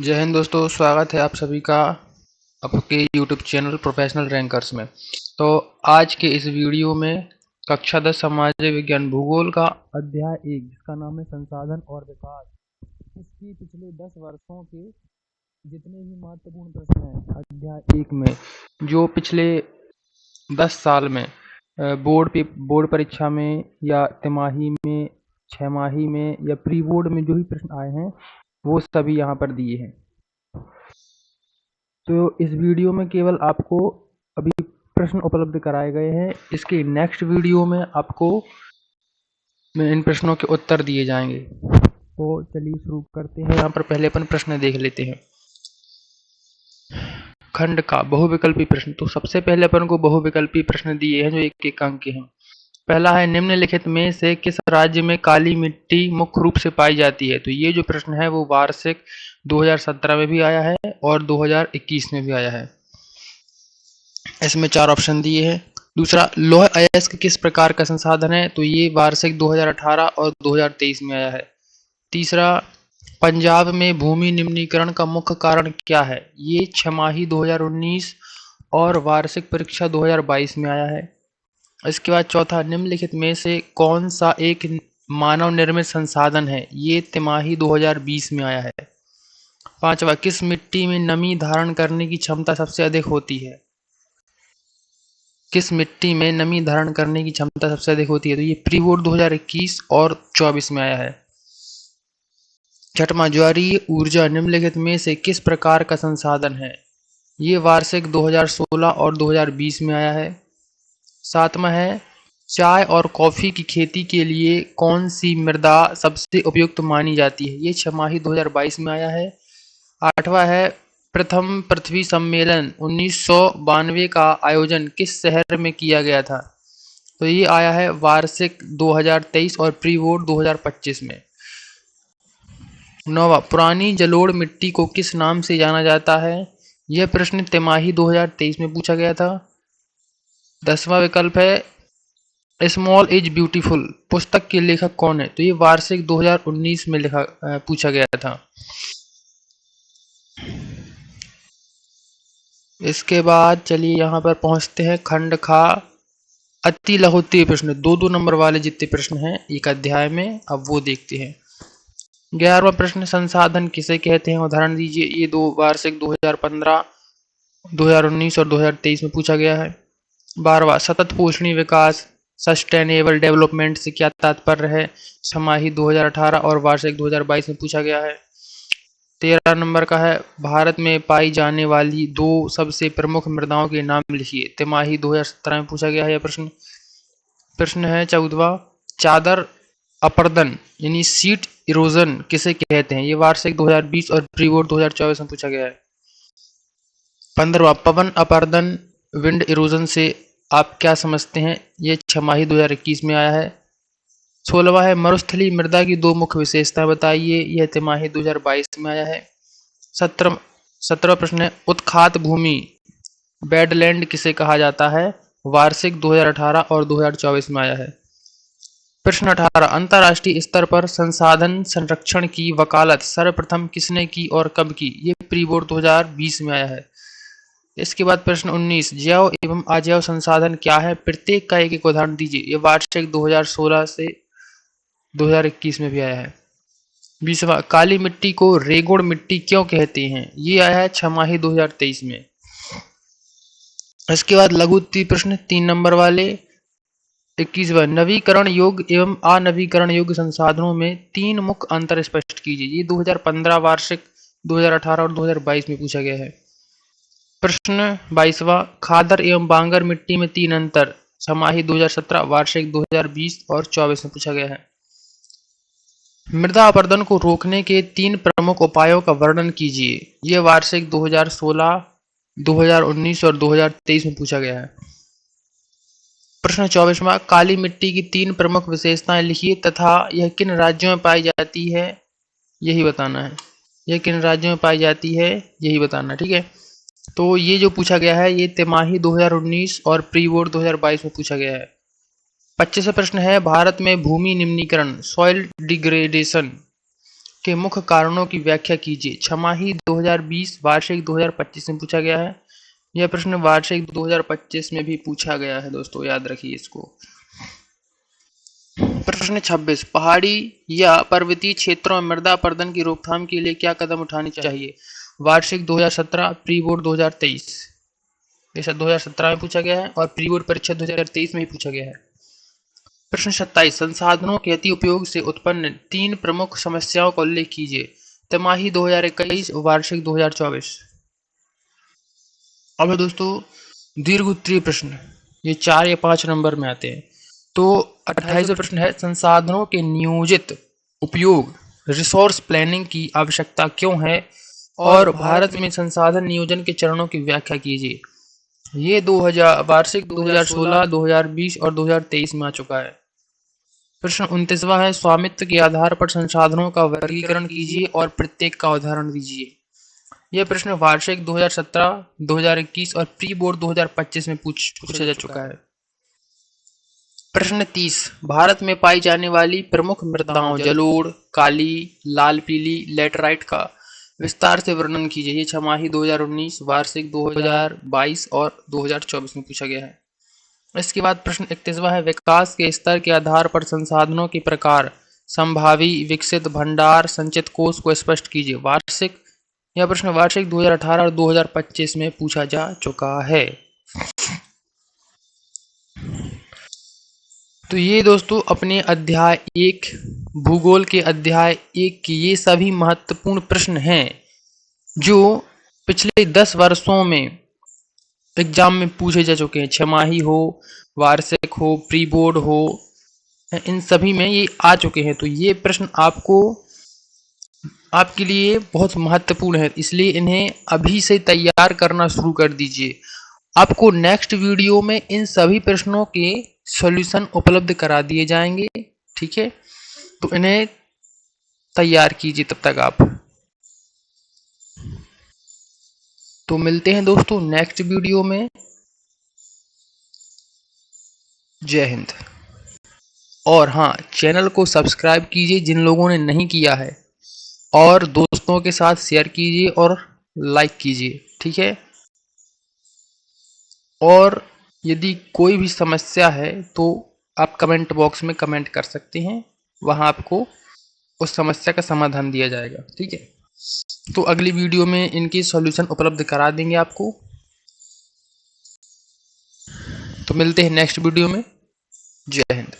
जय हिंद दोस्तों, स्वागत है आप सभी का आपके यूट्यूब चैनल प्रोफेशनल रैंकर्स में। तो आज के इस वीडियो में कक्षा 10 सामाजिक विज्ञान भूगोल का अध्याय 1 जिसका नाम है संसाधन और विकास, इसकी पिछले 10 वर्षों के जितने भी महत्वपूर्ण प्रश्न हैं अध्याय 1 में, जो पिछले 10 साल में बोर्ड परीक्षा में या तिमाही में, 6 माही में या प्री बोर्ड में जो भी प्रश्न आए हैं वो सभी यहाँ पर दिए हैं। तो इस वीडियो में केवल आपको अभी प्रश्न उपलब्ध कराए गए हैं। इसके नेक्स्ट वीडियो में आपको इन प्रश्नों के उत्तर दिए जाएंगे। तो चलिए शुरू करते हैं। यहाँ पर पहले अपन प्रश्न देख लेते हैं। खंड का बहुविकल्पी प्रश्न। तो सबसे पहले अपन को बहुविकल्पी प्रश्न दिए हैं जो एक एक अंक के हैं। पहला है, निम्नलिखित में से किस राज्य में काली मिट्टी मुख्य रूप से पाई जाती है। तो ये जो प्रश्न है वो वार्षिक 2017 में भी आया है और 2021 में भी आया है। इसमें 4 ऑप्शन दिए हैं। दूसरा, लौह अयस्क किस प्रकार का संसाधन है। तो ये वार्षिक 2018 और 2023 में आया है। तीसरा, पंजाब में भूमि निम्नीकरण का मुख्य कारण क्या है। ये छमाही 2019 और वार्षिक परीक्षा 2022 में आया है। इसके बाद चौथा, निम्नलिखित में से कौन सा एक मानव निर्मित संसाधन है। ये तिमाही 2020 में आया है। पांचवा, किस मिट्टी में नमी धारण करने की क्षमता सबसे अधिक होती है। किस मिट्टी में नमी धारण करने की क्षमता सबसे अधिक होती है। तो ये प्री बोर्ड 2021 और 24 में आया है। छठवां, ज्वारीय ऊर्जा निम्नलिखित में से किस प्रकार का संसाधन है। ये वार्षिक 2016 और 2020 में आया है। सातवां है, चाय और कॉफी की खेती के लिए कौन सी मृदा सबसे उपयुक्त मानी जाती है। ये छमाही 2022 में आया है। आठवां है, प्रथम पृथ्वी सम्मेलन 1992 का आयोजन किस शहर में किया गया था। तो ये आया है वार्षिक 2023 और प्री बोर्ड 2025 में। नौवां, पुरानी जलोढ़ मिट्टी को किस नाम से जाना जाता है। यह प्रश्न तिमाही 2023 में पूछा गया था। 10वां विकल्प है, स्मॉल इज ब्यूटीफुल पुस्तक के लेखक कौन है। तो ये वार्षिक 2019 में पूछा गया था। इसके बाद चलिए यहाँ पर पहुँचते हैं खंड खा अति लघुत्तरीय प्रश्न। 2-2 नंबर वाले जितने प्रश्न हैं एक अध्याय में, अब वो देखते हैं। 11वां प्रश्न, संसाधन किसे कहते हैं, उदाहरण दीजिए। ये दो वार्षिक 2015, 2019 और 2023 में पूछा गया है। 12वां, सतत पोषणीय विकास सस्टेनेबल डेवलपमेंट से क्या तात्पर्य है। छमाही 2018 और वार्षिक 2022 में पूछा गया है। 13 नंबर का है, भारत में पाई जाने वाली 2 सबसे प्रमुख मृदाओं के नाम लिखिए। तिमाही 2017 में पूछा गया है यह प्रश्न है 14वां, चादर अपरदन यानी सीट इरोजन किसे कहते हैं। ये वार्षिक 2020 और प्री बोर्ड 2024 में पूछा गया है। 15वां, पवन अपरदन विंड इरोजन से आप क्या समझते हैं। ये छमाही 2021 में आया है। 16वां है, मरुस्थलीय मृदा की 2 मुख्य विशेषताएं बताइए। यह तिमाही 2022 में आया है। 17वां प्रश्न है, उत्खात भूमि बेडलैंड किसे कहा जाता है। वार्षिक 2018 और 2024 में आया है। प्रश्न 18, अंतर्राष्ट्रीय स्तर पर संसाधन संरक्षण की वकालत सर्वप्रथम किसने की और कब की। ये प्री बोर्ड 2020 में आया है। इसके बाद प्रश्न 19, जैव एवं अजैव संसाधन क्या है, प्रत्येक का एक एक उदाहरण दीजिए। ये वार्षिक 2016 से 2021 में भी आया है। 20वां, काली मिट्टी को रेगुड़ मिट्टी क्यों कहते हैं। ये आया है छमाही 2023 में। इसके बाद लघुत्तरीय प्रश्न 3 नंबर वाले। 21वां, नवीकरण योग्य एवं अनवीकरण योग्य संसाधनों में 3 मुख्य अंतर स्पष्ट कीजिए। ये 2015 वार्षिक 2018 और 2022 में पूछा गया है। प्रश्न 22वां, खादर एवं बांगर मिट्टी में 3 अंतर। छमाही 2017, वार्षिक 2020 और 24 में पूछा गया है। मृदा अपरदन को रोकने के 3 प्रमुख उपायों का वर्णन कीजिए। यह वार्षिक 2016, 2019 और 2023 में पूछा गया है। प्रश्न 24वां, काली मिट्टी की 3 प्रमुख विशेषताएं लिखिए तथा यह किन राज्यों में पाई जाती है यही बताना है। यह किन राज्यों में पाई जाती है यही बताना। ठीक है, तो ये जो पूछा गया है ये तिमाही 2019 और प्री बोर्ड 2022 में पूछा गया है। 25वां प्रश्न है, भारत में भूमि निम्नीकरण सॉइल डिग्रेडेशन के मुख्य कारणों की व्याख्या कीजिए। छमाही 2020, वार्षिक 2025 में पूछा गया है। यह प्रश्न वार्षिक 2025 में भी पूछा गया है दोस्तों, याद रखिए इसको। प्रश्न 26, पहाड़ी या पर्वतीय क्षेत्रों में मृदा अपरदन की रोकथाम के लिए क्या कदम उठाने चाहिए? वार्षिक 2017, प्री बोर्ड 2023। ऐसा 2017 में पूछा गया है और प्री बोर्ड परीक्षा 2023 में ही पूछा गया है। प्रश्न 27, संसाधनों के अति उपयोग से उत्पन्न 3 प्रमुख समस्याओं का उल्लेख कीजिए। तिमाही 2021, वार्षिक 2024। अब है दोस्तों दीर्घ उत्तरीय प्रश्न, ये 4 या 5 नंबर में आते हैं। तो 28वां प्रश्न है, संसाधनों के नियोजित उपयोग रिसोर्स प्लानिंग की आवश्यकता क्यों है और भारत में संसाधन नियोजन के चरणों की व्याख्या कीजिए। ये 2000 वार्षिक 2016, 2020 और 2023 में आ चुका है। प्रश्न 29वां है, स्वामित्व के आधार पर संसाधनों का वर्गीकरण कीजिए और प्रत्येक का उदाहरण दीजिए। यह प्रश्न वार्षिक 2017, 2021 और प्री बोर्ड 2025 में पूछा जा चुका है। प्रश्न 30, भारत में पाई जाने वाली प्रमुख मृदाओं जलोढ़, काली, लाल पीली, लैटराइट का विस्तार से वर्णन कीजिए। ये छमाही 2019, वार्षिक 2022 और 2024 में पूछा गया है। इसके बाद प्रश्न 31वां है, विकास के स्तर के आधार पर संसाधनों के प्रकार, संभावी, विकसित, भंडार, संचित कोष को स्पष्ट कीजिए। वार्षिक, यह प्रश्न वार्षिक 2018 और 2025 में पूछा जा चुका है। तो ये दोस्तों अपने अध्याय 1 भूगोल के अध्याय 1 के ये सभी महत्वपूर्ण प्रश्न हैं जो पिछले 10 वर्षों में एग्जाम में पूछे जा चुके हैं। छमाही हो, वार्षिक हो, प्री बोर्ड हो, इन सभी में ये आ चुके हैं। तो ये प्रश्न आपके लिए बहुत महत्वपूर्ण है, इसलिए इन्हें अभी से तैयार करना शुरू कर दीजिए। आपको नेक्स्ट वीडियो में इन सभी प्रश्नों के सॉल्यूशन उपलब्ध करा दिए जाएंगे, ठीक है। तो इन्हें तैयार कीजिए तब तक आप। तो मिलते हैं दोस्तों नेक्स्ट वीडियो में। जय हिंद। और हाँ, चैनल को सब्सक्राइब कीजिए जिन लोगों ने नहीं किया है, और दोस्तों के साथ शेयर कीजिए और लाइक कीजिए, ठीक है। और यदि कोई भी समस्या है तो आप कमेंट बॉक्स में कमेंट कर सकते हैं, वहां आपको उस समस्या का समाधान दिया जाएगा, ठीक है। तो अगली वीडियो में इनकी सॉल्यूशन उपलब्ध करा देंगे आपको। तो मिलते हैं नेक्स्ट वीडियो में। जय हिंद।